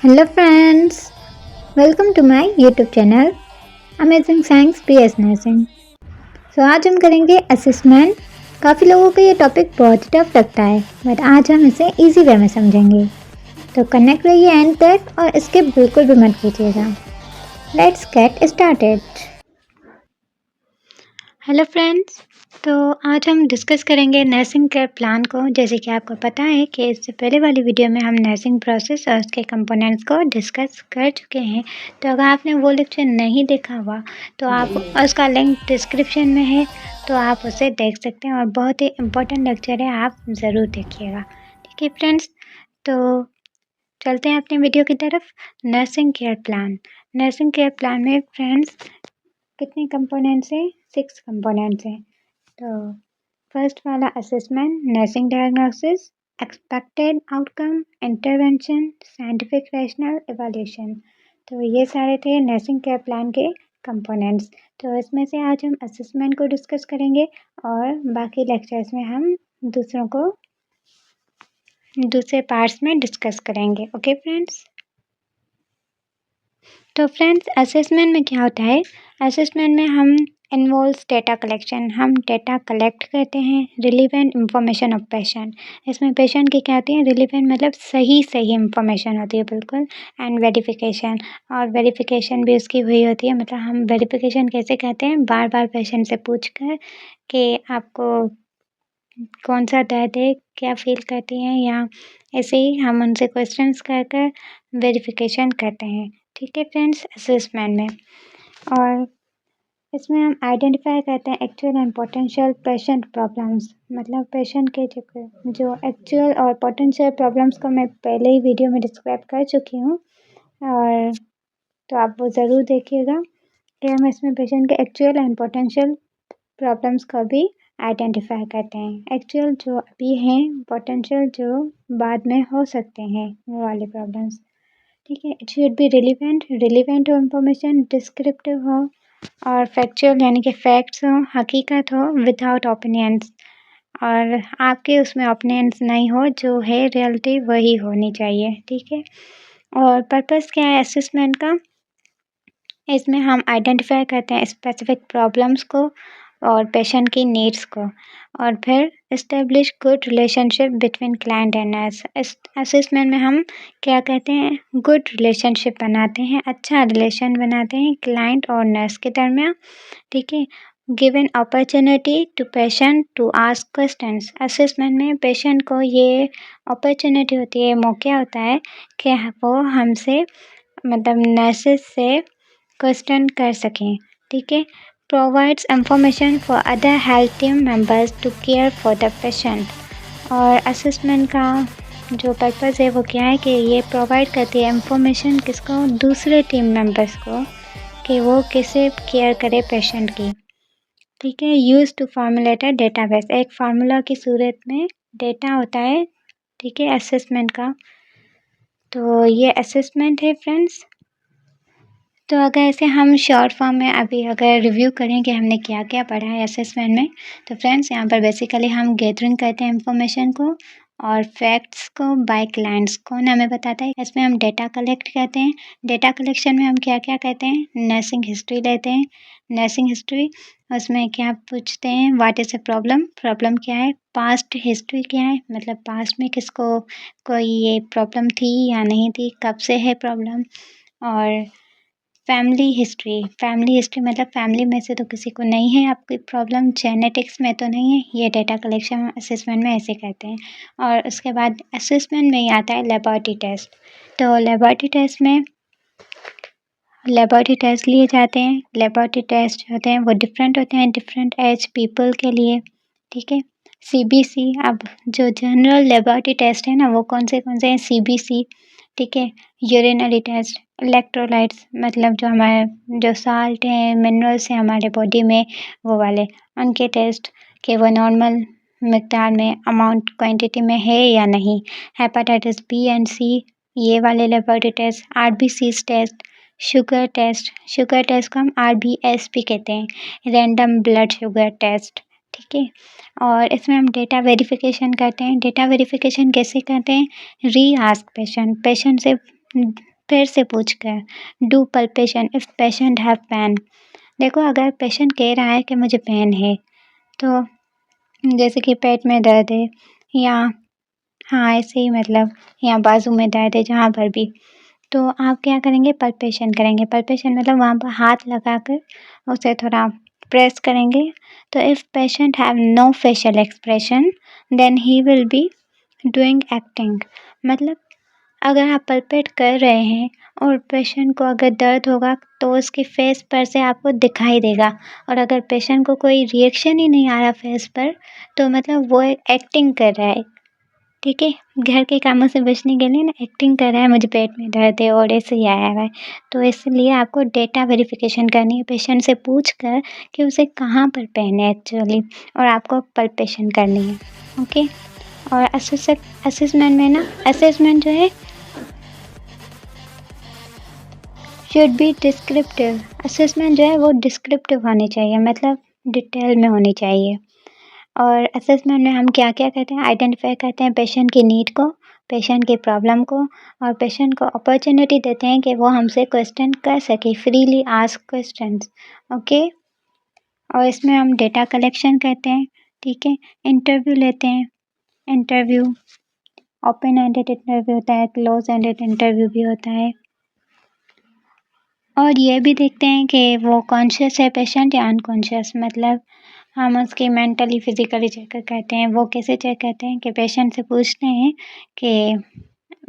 Hello friends, welcome to my YouTube channel amazing science PS nursing. आज हम करेंगे assessment. काफ़ी लोगों को ये टॉपिक बहुत टफ लगता है, बट आज हम इसे इजी वे में समझेंगे। तो कनेक्ट रहिए एंड तक और स्किप बिल्कुल भी मत कीजिएगा। Let's get started. Hello friends, तो आज हम डिस्कस करेंगे नर्सिंग केयर प्लान को। जैसे कि आपको पता है कि इससे पहले वाली वीडियो में हम नर्सिंग प्रोसेस और उसके कंपोनेंट्स को डिस्कस कर चुके हैं। तो अगर आपने वो लेक्चर नहीं देखा हुआ तो आप उसका लिंक डिस्क्रिप्शन में है, तो आप उसे देख सकते हैं और बहुत ही इम्पोर्टेंट लेक्चर है, आप ज़रूर देखिएगा। ठीक है फ्रेंड्स, तो चलते हैं अपने वीडियो की तरफ। Nursing care plan. Nursing care plan में फ्रेंड्स कितने कंपोनेंट्स हैं? 6 कंपोनेंट्स हैं। तो फर्स्ट वाला assessment, nursing diagnosis, expected outcome, intervention, scientific rational, evaluation. तो ये सारे थे नर्सिंग केयर प्लान के कंपोनेंट्स। तो इसमें से आज हम असेसमेंट को डिस्कस करेंगे और बाकी लेक्चर्स में हम दूसरे पार्ट्स में डिस्कस करेंगे। ओके फ्रेंड्स, तो फ्रेंड्स असेसमेंट में क्या होता है? असेसमेंट में हम इन्वॉल्व्स डेटा कलेक्शन, हम डेटा कलेक्ट करते हैं रिलीवेंट इंफॉर्मेशन ऑफ पेशेंट। इसमें पेशेंट की क्या होती है? रिलीवेंट मतलब सही इंफॉर्मेशन होती है बिल्कुल। एंड वेरिफिकेशन, और वेरिफिकेशन भी उसकी हुई होती है। मतलब हम वेरिफिकेशन कैसे कहते हैं? बार बार पेशेंट से पूछ कर कि आपको कौन सा दर्द है, क्या फील करती हैं, या ऐसे ही हम उनसे क्वेश्चंस कर कर वेरिफिकेशन करते हैं। ठीक है फ्रेंड्स, असेसमेंट में। और इसमें हम आइडेंटिफाई करते हैं actual and potential patient problems. मतलब पेशेंट के जो एक्चुअल और पोटेंशियल प्रॉब्लम्स को मैं पहले ही वीडियो में डिस्क्राइब कर चुकी हूँ, और तो आप वो ज़रूर देखिएगा कि हम इसमें पेशेंट के एक्चुअल एंड पोटेंशियल प्रॉब्लम्स को भी आइडेंटिफाई करते हैं। एक्चुअल जो अभी हैं, पोटेंशियल जो बाद में हो सकते हैं, वो वाले प्रॉब्लम्स। ठीक है, इट शुड बी रिलीवेंट हो इंफॉर्मेशन, डिस्क्रिप्टिव हो, और फैक्चुअल यानी कि फैक्ट्स हो, हकीकत हो, विदाउट ओपिनियंस। और आपके उसमें ओपिनियंस नहीं हो, जो है रियलिटी वही होनी चाहिए। ठीक है, और पर्पस क्या है असेसमेंट का? इसमें हम आइडेंटिफाई करते हैं स्पेसिफिक प्रॉब्लम्स को और पेशेंट की नीड्स को, और फिर establish good relationship between client and nurse. इस असेसमेंट में हम क्या कहते हैं? गुड रिलेशनशिप बनाते हैं, अच्छा रिलेशन बनाते हैं क्लाइंट और नर्स के दरमियान। ठीक है, given opportunity to patient to ask questions. Assessment में पेशेंट को ये अपॉर्चुनिटी होती है, मौका होता है कि वो हमसे मतलब नर्सेस से क्वेश्चन कर सकें। ठीक है, provides information for other health team members to care for the patient. और असेसमेंट का जो पर्पज़ है वो क्या है कि ये प्रोवाइड करती है इंफॉर्मेशन किसको? दूसरे टीम मेंबर्स को, कि वो कैसे केयर करे पेशेंट की। ठीक है, use to formulate a database, एक फार्मूला की सूरत में डेटा होता है। ठीक है, असेसमेंट का। तो ये असेसमेंट है फ्रेंड्स। तो अगर ऐसे हम शॉर्ट फॉर्म में अभी अगर रिव्यू करें कि हमने क्या क्या पढ़ा है असेसमेंट में, तो फ्रेंड्स यहाँ पर बेसिकली हम गैदरिंग करते हैं इंफॉर्मेशन को और फैक्ट्स को बाय क्लाइंट्स। कौन हमें बताता है? इसमें हम डेटा कलेक्ट करते हैं। डेटा कलेक्शन में हम क्या क्या करते हैं? नर्सिंग हिस्ट्री लेते हैं। नर्सिंग हिस्ट्री, उसमें क्या पूछते हैं? What is a problem, problem क्या है? पास्ट हिस्ट्री क्या है, मतलब पास्ट में किसको कोई ये प्रॉब्लम थी या नहीं थी, कब से है प्रॉब्लम। और फैमिली हिस्ट्री मतलब फैमिली में से तो किसी को नहीं है आपकी प्रॉब्लम, जेनेटिक्स में तो नहीं है। ये डेटा कलेक्शन असेसमेंट में ऐसे कहते हैं। और उसके बाद असेसमेंट में ही आता है लेबोरेटरी टेस्ट। तो लेबोरेटरी टेस्ट लिए जाते हैं। लेबोरेटरी टेस्ट होते हैं वो डिफरेंट होते हैं डिफरेंट एज पीपल के लिए। ठीक है, सीबीसी, अब जो जनरल लेबोरेटरी टेस्ट है ना, वो कौन से हैं? सीबीसी। ठीक है, यूरिनरी टेस्ट, इलेक्ट्रोलाइट्स मतलब जो हमारे जो साल्ट हैं, मिनरल्स हैं हमारे बॉडी में, वो वाले उनके टेस्ट, कि वो नॉर्मल मिकदार में, अमाउंट क्वांटिटी में है या नहीं। हेपेटाइटिस बी एंड सी, ये वाले laboratory test. RBC test, sugar test को हम आरबीएस भी कहते हैं, रैंडम ब्लड शुगर टेस्ट। ठीक है, और इसमें हम डेटा वेरिफिकेशन करते हैं। डेटा वेरिफिकेशन कैसे करते हैं? री आस्क पेशेंट से फिर से पूछ कर do palpation if patient have pain. देखो अगर पेशेंट कह रहा है कि मुझे पेन है, तो जैसे कि पेट में दर्द है या हाँ ऐसे ही मतलब या बाजू में दर्द है जहाँ पर भी, तो आप क्या करेंगे पल्पेशन करेंगे। पल्पेशन मतलब वहाँ पर हाथ लगाकर उसे थोड़ा प्रेस करेंगे। तो if patient have no facial expression then he will be doing acting. मतलब अगर आप पल्पेट कर रहे हैं और पेशेंट को अगर दर्द होगा तो उसके फेस पर से आपको दिखाई देगा, और अगर पेशेंट को कोई रिएक्शन ही नहीं आ रहा फेस पर, तो मतलब वो एक एक्टिंग कर रहा है। ठीक है, घर के कामों से बचने के लिए ना एक्टिंग कर रहा है मुझे पेट में दर्द है और ऐसे ही आया हुआ है। तो इसलिए आपको डेटा वेरिफिकेशन करनी है पेशेंट से पूछ कर कि उसे कहाँ पर पेन है एक्चुअली, और आपको पल्पेशन करनी है। ओके, और असेसमेंट में ना असेसमेंट जो है शुड बी डिस्क्रिप्टिव। असेसमेंट जो है वो डिस्क्रिप्टिव होनी चाहिए, मतलब डिटेल में होनी चाहिए। और असेसमेंट में हम क्या क्या करते हैं, आइडेंटिफाई करते हैं पेशेंट की नीड को, पेशेंट की प्रॉब्लम को, और पेशेंट को अपॉर्चुनिटी देते हैं कि वो हमसे क्वेश्चन कर सके, फ्रीली आस्क क्वेश्चंस। ओके, और इसमें हम डेटा कलेक्शन करते हैं। ठीक है, इंटरव्यू लेते हैं। इंटरव्यू ओपन एंडेड इंटरव्यू होता है, क्लोज एंडेड इंटरव्यू भी होता है। और ये भी देखते हैं कि वो कॉन्शियस है पेशेंट या अनकॉन्शियस, मतलब हम उसकी मेंटली फिजिकली चेक करते हैं। वो कैसे चेक करते हैं कि पेशेंट से पूछते हैं कि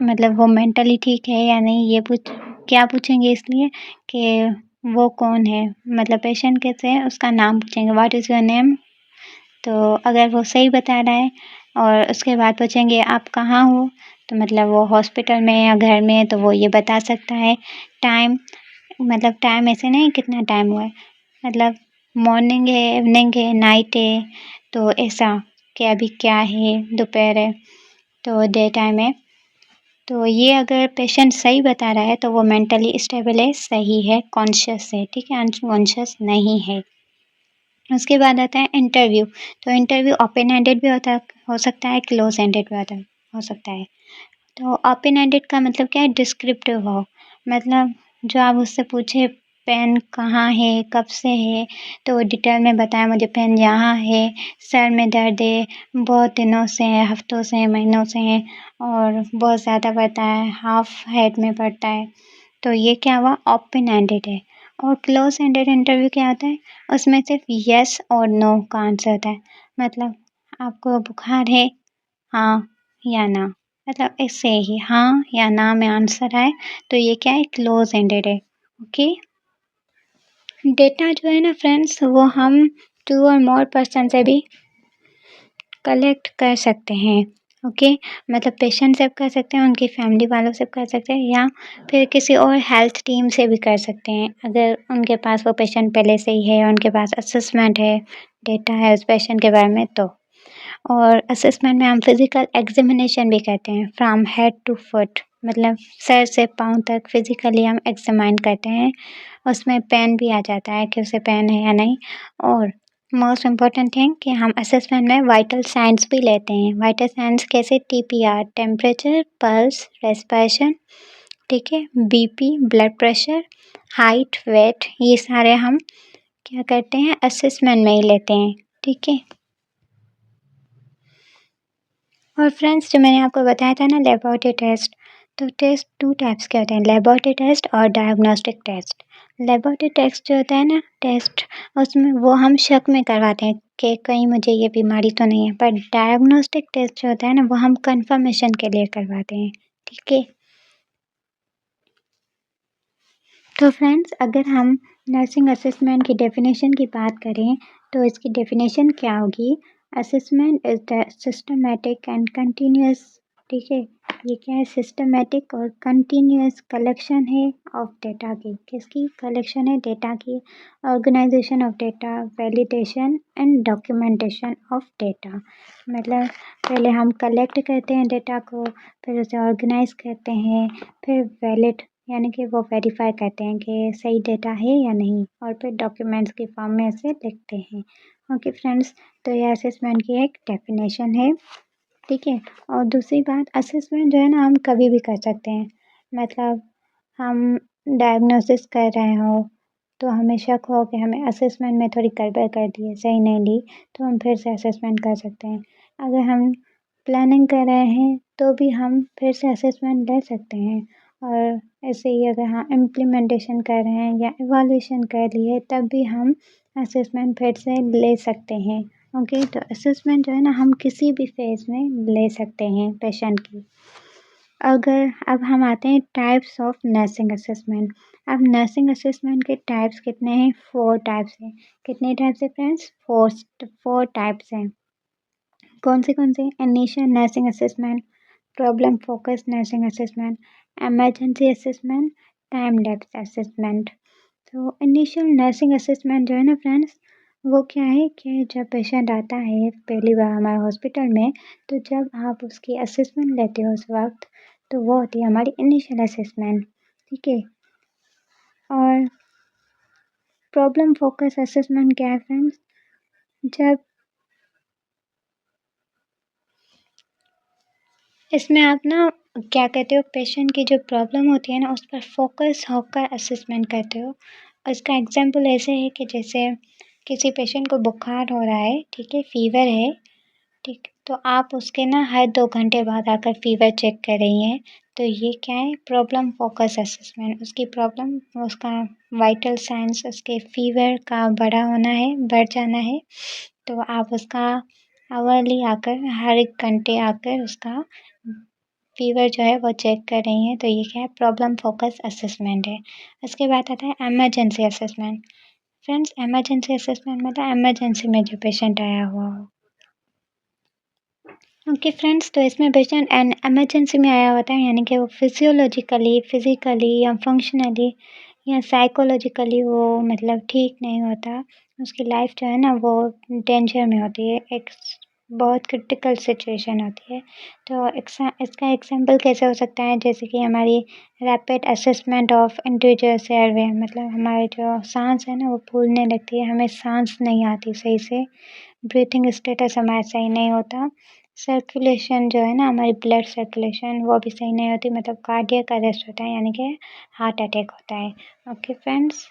मतलब वो मेंटली ठीक है या नहीं। ये क्या पूछेंगे इसलिए कि वो कौन है, मतलब पेशेंट कैसे है उसका नाम पूछेंगे, व्हाट इज़ योर नेम। तो अगर वो सही बता रहा है, और उसके बाद पूछेंगे आप कहाँ हो, तो मतलब वो हॉस्पिटल में या घर में है, तो वो ये बता सकता है। टाइम, मतलब टाइम ऐसे नहीं कितना टाइम हुआ है, मतलब मॉर्निंग है, इवनिंग है, नाइट है, तो ऐसा कि अभी क्या है, दोपहर है, तो डे टाइम है। तो ये अगर पेशेंट सही बता रहा है तो वो मेंटली स्टेबल है, सही है, कॉन्शियस है। ठीक है, अनकॉन्शियस नहीं है। उसके बाद आता है इंटरव्यू। तो इंटरव्यू ओपन एंडेड भी हो सकता है, क्लोज एंडेड भी हो सकता है। तो ओपन एंडेड का मतलब क्या है, डिस्क्रिप्टिव हो, मतलब जो आप उससे पूछे पेन कहाँ है, कब से है, तो वो डिटेल में बताए मुझे पेन यहाँ है, सर में दर्द है, बहुत दिनों से है, हफ्तों से है, महीनों से है, और बहुत ज़्यादा पड़ता है, हाफ हेड में पड़ता है। तो ये क्या हुआ, ओपन एंडेड है। और क्लोज एंडेड इंटरव्यू क्या होता है, उसमें सिर्फ यस और नो का आंसर होता है, मतलब आपको बुखार है, हाँ या ना, मतलब ऐसे ही हाँ या ना में आंसर आए, तो ये क्या है, क्लोज एंडेड है। ओके, डेटा जो है ना फ्रेंड्स, वो हम 2 और मोर पर्सन से भी कलेक्ट कर सकते हैं। ओके, मतलब पेशेंट से कर सकते हैं, उनकी फैमिली वालों से कर सकते हैं, या फिर किसी और हेल्थ टीम से भी कर सकते हैं, अगर उनके पास वो पेशेंट पहले से ही है, उनके पास असेसमेंट है, डेटा है उस पेशेंट के बारे में। तो और असेसमेंट में हम फिज़िकल एग्जामिनेशन भी करते हैं, फ्रॉम हेड टू फुट, मतलब सर से पाँव तक फिज़िकली हम एग्जामाइन करते हैं। उसमें पेन भी आ जाता है कि उसे पेन है या नहीं। और मोस्ट इम्पॉर्टेंट थिंग कि हम असेसमेंट में वाइटल साइंस भी लेते हैं। वाइटल साइंस कैसे, टीपीआर, टेम्परेचर, पल्स, रेस्पिरेशन, ठीक है, BP, blood pressure, height, weight, ये सारे हम क्या करते हैं, असेसमेंट में ही लेते हैं। ठीक है, और फ्रेंड्स जो मैंने आपको बताया था ना लेबोरेटरी टेस्ट, तो टेस्ट 2 टाइप्स के होते हैं, लेबोरेटरी टेस्ट और डायग्नोस्टिक टेस्ट। लेबोरेटरी टेस्ट जो होता है ना टेस्ट, उसमें वो हम शक में करवाते हैं कि कहीं मुझे ये बीमारी तो नहीं है, पर डायग्नोस्टिक टेस्ट जो होता है ना वो हम कंफर्मेशन के लिए करवाते हैं। ठीक है, तो फ्रेंड्स अगर हम नर्सिंग असेसमेंट की डेफिनेशन की बात करें, तो इसकी डेफिनेशन क्या होगी, assessment is the systematic and continuous, ठीक है, ये क्या है, सिस्टमेटिक और कंटिन्यूस कलेक्शन है ऑफ डेटा की, किसकी कलेक्शन है, डेटा की, organization of data, validation and documentation of data. मतलब पहले हम कलेक्ट करते हैं डेटा को, फिर उसे ऑर्गेनाइज करते हैं, फिर वैलिड यानी कि वो वेरीफाई करते हैं कि सही डेटा है या नहीं, और फिर डॉक्यूमेंट्स के फॉर्म में इसे लिखते हैं। ओके फ्रेंड्स, तो ये असेसमेंट की एक डेफिनेशन है। ठीक है, और दूसरी बात, असेसमेंट जो है ना हम कभी भी कर सकते हैं, मतलब हम डायग्नोसिस कर रहे हो तो हमें शक हो कि हमें असेसमेंट में थोड़ी गड़बड़ कर दी है, सही नहीं ली, तो हम फिर से असेसमेंट कर सकते हैं। अगर हम प्लानिंग कर रहे हैं तो भी हम फिर से असेसमेंट ले सकते हैं। और ऐसे ही अगर हम इम्प्लीमेंटेशन कर रहे हैं या इवैल्यूएशन कर लिए तब भी हम असेसमेंट फिर से ले सकते हैं। ओके, तो असेसमेंट जो है ना हम किसी भी फेज़ में ले सकते हैं पेशेंट की। अगर अब हम आते हैं टाइप्स ऑफ नर्सिंग असेसमेंट। अब नर्सिंग असेसमेंट के टाइप्स कितने हैं? 4 टाइप्स हैं। कितने टाइप्स हैं फ्रेंड्स? 4 टाइप्स हैं। कौन से? Initial nursing assessment, problem focus nursing assessment, emergency assessment, time depth assessment. तो इनिशियल नर्सिंग असेसमेंट जो है ना फ्रेंड्स, वो क्या है कि जब पेशेंट आता है पहली बार हमारे हॉस्पिटल में, तो जब आप उसकी असेसमेंट लेते हो उस वक्त, तो वो होती है हमारी इनिशियल असेसमेंट। ठीक है। और प्रॉब्लम फोकस असेसमेंट क्या है फ्रेंड्स? जब इसमें आप ना क्या कहते हो, पेशेंट की जो प्रॉब्लम होती है ना उस पर फोकस होकर असेसमेंट करते हो। इसका एग्जांपल ऐसे है कि जैसे किसी पेशेंट को बुखार हो रहा है, ठीक है, फीवर है, ठीक, तो आप उसके ना हर 2 घंटे बाद आकर फ़ीवर चेक कर रही हैं, तो ये क्या है? Problem focus assessment. उसकी प्रॉब्लम, उसका वाइटल साइंस, उसके फ़ीवर का बढ़ा होना है, बढ़ जाना है, तो आप उसका आवरली आकर हर 1 घंटे आकर उसका फ़ीवर जो है वो चेक कर रही हैं, तो ये क्या है? प्रॉब्लम फ़ोकस असेसमेंट है। उसके बाद आता है emergency assessment. Friends, emergency assessment मतलब इमरजेंसी में जो पेशेंट आया हुआ हो। ओके फ्रेंड्स, तो इसमें पेशेंट एन इमरजेंसी में आया होता है, यानी कि वो फिजियोलॉजिकली, फिज़िकली या फंक्शनली या साइकोलॉजिकली वो मतलब ठीक नहीं होता। उसकी लाइफ जो है ना वो डेंजर में होती है, एक बहुत क्रिटिकल सिचुएशन होती है। तो इसका एग्जांपल कैसे हो सकता है? जैसे कि हमारी rapid assessment of individuals airway, मतलब हमारे जो साँस है ना वो फूलने लगती है, हमें साँस नहीं आती सही से, ब्रीथिंग स्टेटस हमारा सही नहीं होता, सर्कुलेशन जो है ना हमारी ब्लड सर्कुलेशन वो भी सही नहीं होती, मतलब कार्डियक अरेस्ट होता है, यानी कि हार्ट अटैक होता है। ओके फ्रेंड्स,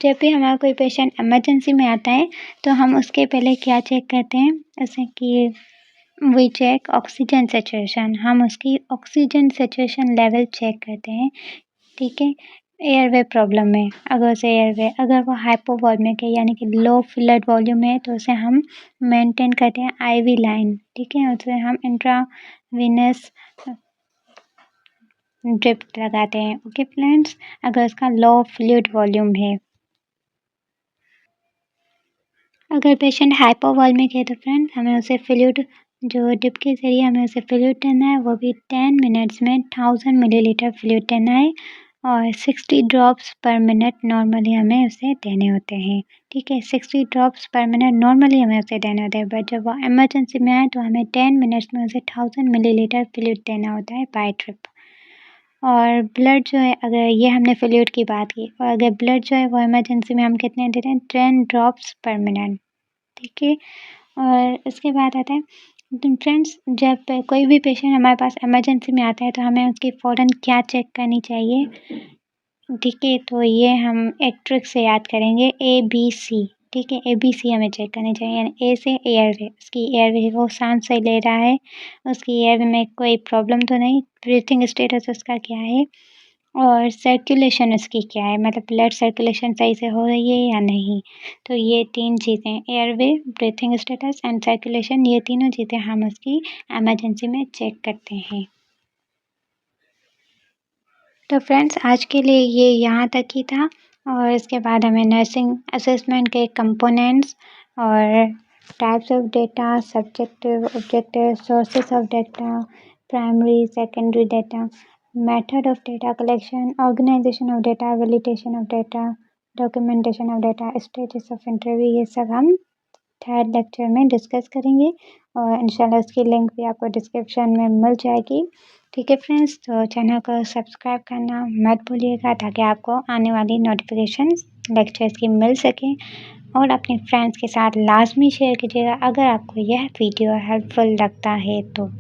जब भी हमारा कोई पेशेंट इमरजेंसी में आता है तो हम उसके पहले क्या चेक करते हैं? जैसे कि वी चेक ऑक्सीजन सैचुरेशन, हम उसकी ऑक्सीजन सैचुरेशन लेवल चेक करते हैं, ठीक है। एयरवे प्रॉब्लम में अगर उसे अगर वो हाइपोवॉल्मिक है, यानी कि लो फ्लड वॉल्यूम है, तो उसे हम मेंटेन करते हैं आईवी लाइन, ठीक है, उसे हम इंट्रावीनस ड्रिप लगाते हैं। ओके फ्रेंड्स, अगर उसका लो फ्लूइड वॉल्यूम है। अगर पेशेंट हाइपोवॉल्मिक है तो फ्रेंड्स हमें उसे फ्लूइड, जो ड्रिप के ज़रिए हमें उसे फ्लूइड देना है, वो भी 10 मिनट्स में 1000 मिलीलीटर फ्लूइड देना है, और 60 ड्रॉप्स पर मिनट नॉर्मली हमें उसे देने होते हैं, ठीक है। 60 ड्रॉप्स पर मिनट नॉर्मली हमें उसे देने होते हैं, बट जब वो इमरजेंसी में आए तो हमें 10 मिनट्स में उसे 1000 मिलीलीटर फ्लूइड देना होता है बाय ड्रिप। और ब्लड जो है, अगर ये हमने फ्लूइड की बात की, और अगर ब्लड जो है वो इमरजेंसी में हम कितने दे रहे हैं? 10 ड्रॉप्स पर मिनट, ठीक है। और इसके बाद आता है, तो फ्रेंड्स जब कोई भी पेशेंट हमारे पास इमरजेंसी में आता है तो हमें उसकी फ़ौरन क्या चेक करनी चाहिए? ठीक है, तो ये हम एक ट्रिक से याद करेंगे, ABC, ठीक है, ABC हमें चेक करनी चाहिए, यानी ए से एयरवे, उसकी एयरवे वो सांस सही ले रहा है, उसकी एयरवे में कोई प्रॉब्लम तो नहीं, ब्रीथिंग स्टेटस उसका क्या है, और सर्कुलेशन उसकी क्या है, मतलब ब्लड सर्कुलेशन सही से हो रही है या नहीं। तो ये 3 चीज़ें, airway, breathing status and circulation, ये तीनों चीज़ें हम उसकी इमरजेंसी में चेक करते हैं। तो फ्रेंड्स आज के लिए ये यहाँ तक ही था, और इसके बाद हमें नर्सिंग असेसमेंट के कंपोनेंट्स और types of data, subjective, objective, sources of data, primary, secondary data, method of data collection, organization of data, validation of data, documentation of data, status of interview, ये सब हम थर्ड लेक्चर में discuss करेंगे, और इंशाल्लाह उसकी link भी आपको डिस्क्रिप्शन में मिल जाएगी, ठीक है फ्रेंड्स। तो चैनल को सब्सक्राइब करना मत भूलिएगा, ताकि आपको आने वाली नोटिफिकेशंस लेक्चर्स की मिल सकें, और अपने फ्रेंड्स के साथ लाजमी शेयर कीजिएगा अगर आपको यह वीडियो हेल्पफुल लगता है तो।